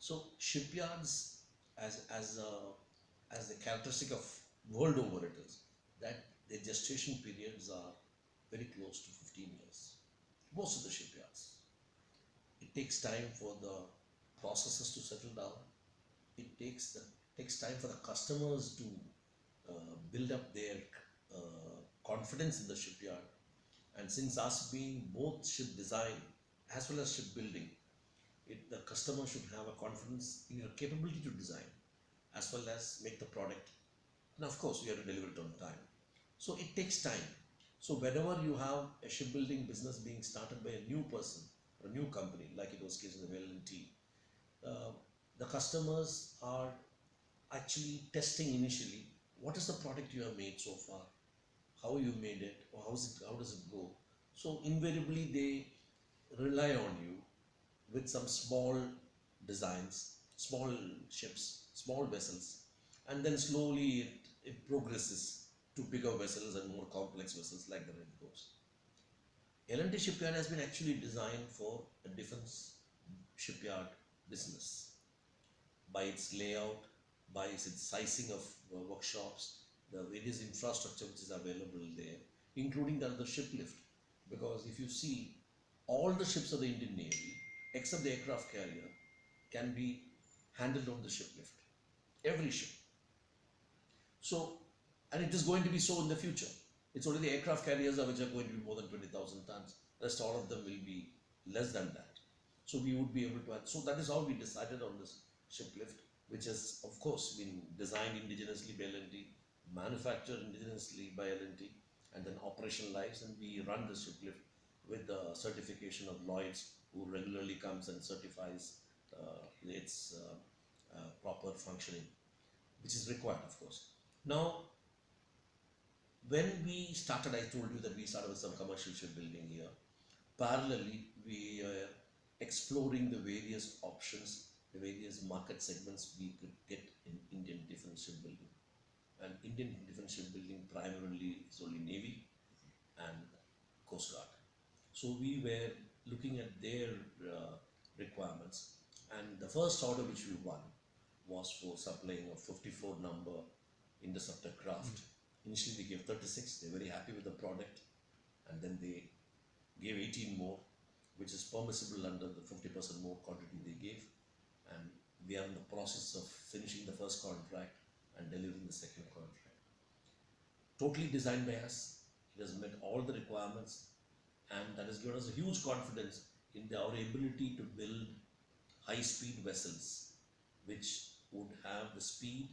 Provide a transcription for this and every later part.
So shipyards, as the characteristic of world over, it is that their gestation periods are very close to 15 years. Most of the shipyards, it takes time for the processes to settle down. It takes time for the customers to build up their confidence in the shipyard. And since us being both ship design as well as shipbuilding, the customer should have a confidence in your capability to design as well as make the product. And of course, you have to deliver it on time. So it takes time. So whenever you have a shipbuilding business being started by a new person or a new company, like it was case in the L&T, uh, the customers are actually testing initially what is the product you have made so far, how you made it, or how does it go. So invariably they rely on you with some small designs, small ships, small vessels, and then slowly it progresses to bigger vessels and more complex vessels like the Red Ghost. L&T shipyard has been actually designed for a defense shipyard business by its layout, by its sizing of workshops, the various infrastructure which is available there, including the ship lift. Because if you see, all the ships of the Indian Navy, except the aircraft carrier, can be handled on the ship lift. Every ship. So, and it is going to be so in the future. It's only the aircraft carriers which are going to be more than 20,000 tons. Rest all of them will be less than that. So we would be able to add. So that is how we decided on this ship lift, which has of course been designed indigenously by L&T, manufactured indigenously by L&T, and then operationalized. And we run the ship lift with the certification of Lloyd's, who regularly comes and certifies its proper functioning, which is required, of course. Now, when we started, I told you that we started with some commercial shipbuilding here. Parallelly, we are exploring the various options, the various market segments we could get in Indian defense shipbuilding. And Indian defense shipbuilding primarily is only Navy and Coast Guard. So we were looking at their requirements, and the first order which we won was for supplying a 54 number interceptor craft. Initially, they gave 36. They were very happy with the product, and then they gave 18 more, which is permissible under the 50% more quantity they gave. And we are in the process of finishing the first contract and delivering the second contract. Totally designed by us. It has met all the requirements, and that has given us a huge confidence in our ability to build high-speed vessels, which would have the speed,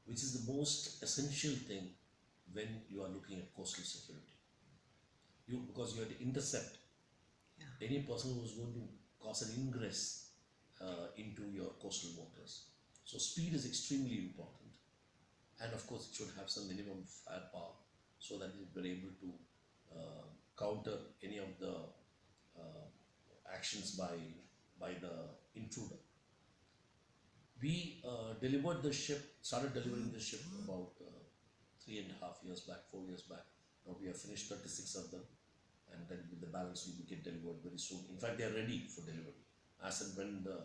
which is the most essential thing when you are looking at coastal security. Because you have to intercept any person who is going to cause an ingress into your coastal waters. So speed is extremely important, and of course it should have some minimum firepower so that it will be able to counter any of the actions by the intruder. We delivered the ship, started delivering the ship about 3.5 years back, 4 years back. Now we have finished 36 of them, and then with the balance will get delivered very soon. In fact, they are ready for delivery. As and when the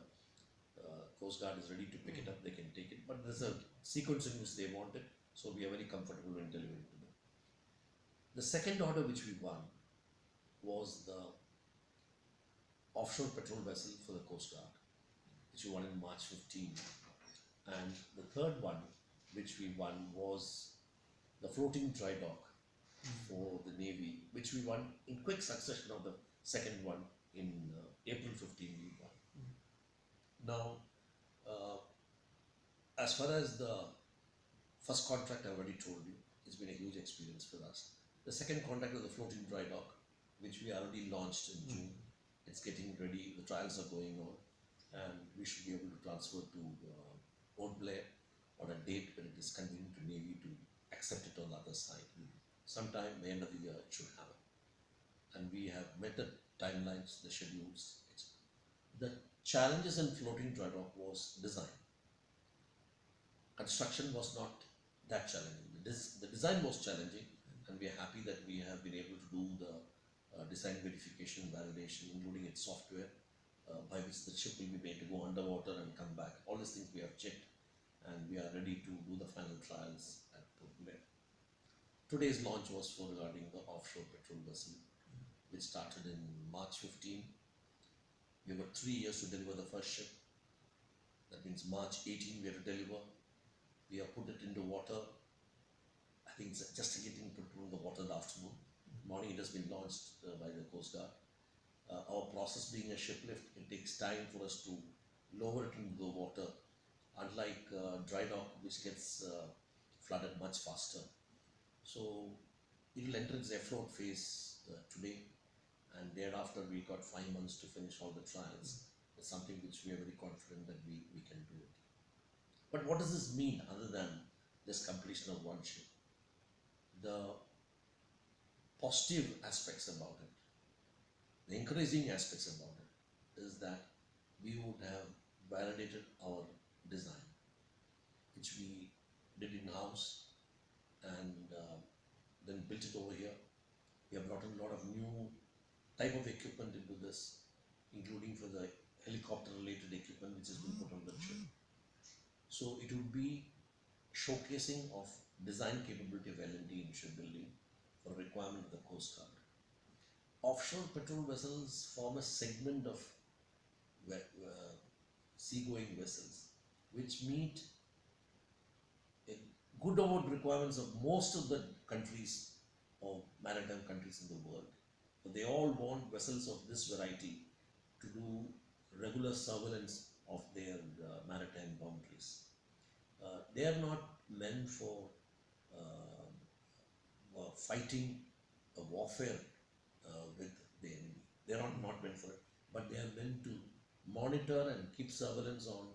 Coast Guard is ready to pick it up, they can take it. But there's a sequence in which they want it, so we are very comfortable when delivering to them. The second order which we won was the offshore patrol vessel for the Coast Guard, which we won in March 15. And the third one which we won was the floating dry dock for the Navy, which we won in quick succession of the second one in April 15 we won. Now, as far as the first contract, I already told you, it's been a huge experience for us. The second contract was the floating dry dock, which we already launched in June. It's getting ready, the trials are going on, and we should be able to transfer to Port Blair on a date when it is convenient to Navy to accept it on the other side. Sometime the end of the year it should happen. And we have met the timelines, the schedules. The challenges in floating dry dock was design. Construction was not that challenging. The design was challenging, and we are happy that we have been able to do the design verification, validation, including its software, by which the ship will be made to go underwater and come back. All these things we have checked, and we are ready to do the final trials at Port Blair. Today's launch was for regarding the offshore petrol vessel, which started in March 15. We have got 3 years to deliver the first ship. That means March 18 we have to deliver. We have put it into water. I think it's just getting put into the water in the afternoon. Morning it has been launched by the Coast Guard. Our process being a ship lift, it takes time for us to lower it into the water, unlike dry dock, which gets flooded much faster. So it will enter its effluent phase today, and thereafter we got 5 months to finish all the trials. It's something which we are very confident that we can do it. But what does this mean other than this completion of one ship? The positive aspects about it, the encouraging aspects about it is that we would have validated our design, which we did in-house, and then built it over here. We have brought in a lot of new type of equipment into this, including for the helicopter related equipment which has been put on the ship. So it would be showcasing of design capability of L&D in shipbuilding for requirement of the Coast Guard. Offshore petrol vessels form a segment of seagoing vessels which meet a good amount requirements of most of the countries or maritime countries in the world. But they all want vessels of this variety to do regular surveillance of their maritime boundaries. They are not meant for fighting a warfare with the enemy. They are not meant for it, but they are meant to monitor and keep surveillance on